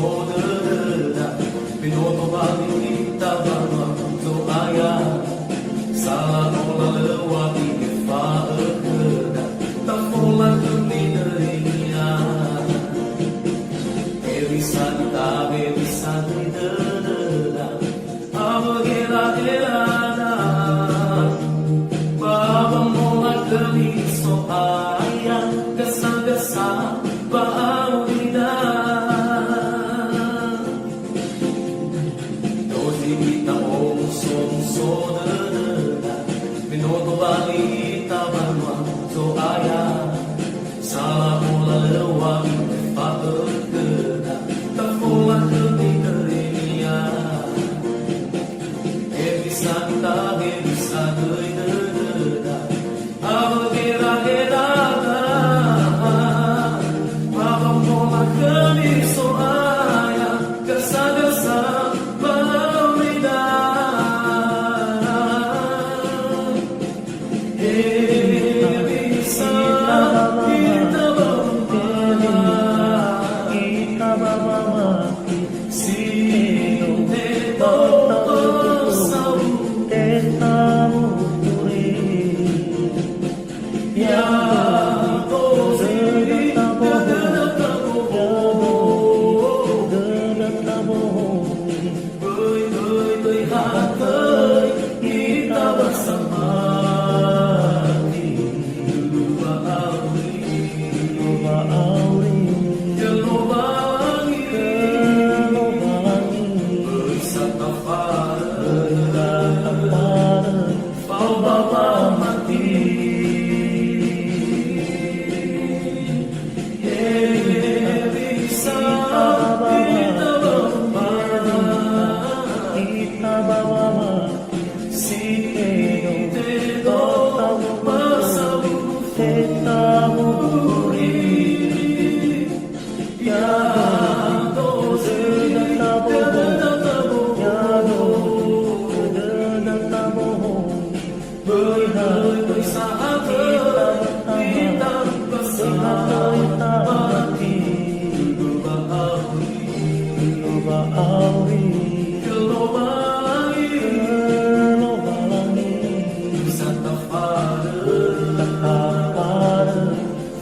sodera Pinoto balita bama so aya Sala ola lewati ifa ekeda Tafola kemiderinya Ewisanta dedera Abagera-gerada Baba mola kemiso aya Gesa-gesa baawida Kita om sodera Binoto balita bama so aya Sala ola lewati ifa ekeda Tafola kemiderinya Santa Evisa doida Abagera-gerada Baba mola kemiso aya Gesa-gesa baawida Evisa kita bama Sino teto kita bersama di luba auri wisata paren pau baba mati bisa kita bawa si tedo masabu tetaburi ya doze Berhai saat kita bersama di luba auri wisata paren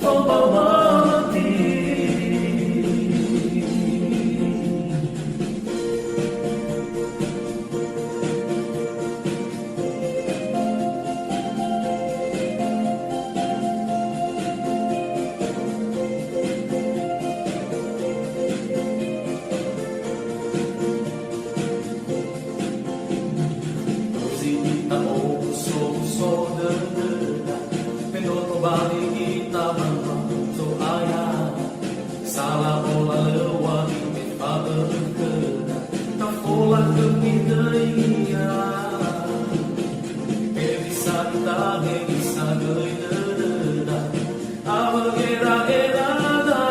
pau baba mati sodera Pinoto balita bama so aya Sala ola lewati ifa ekeda Tafola kemiderinya Evisa doida Abagera-gerada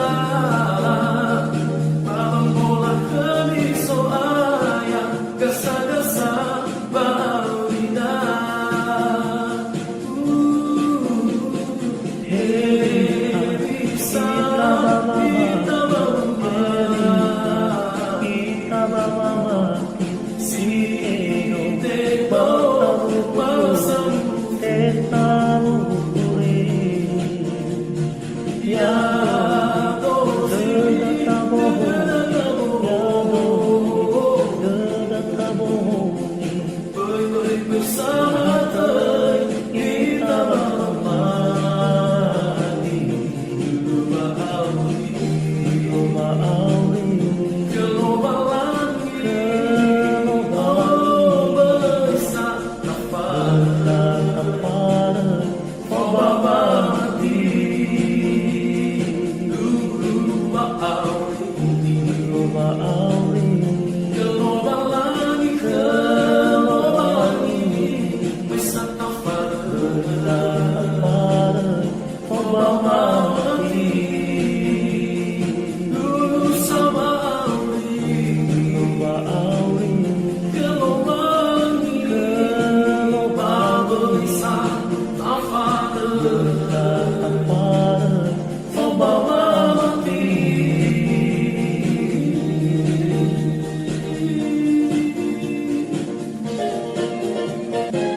Baba mola kemiso aya Gesa-gesa baawida Evisa kita bama si teto masabu ya doze bersama kita di luba auri gelombang wisata paren pau baba mati luba auri gelombang wisata paren pau baba mati sama auri gelombang wisata paren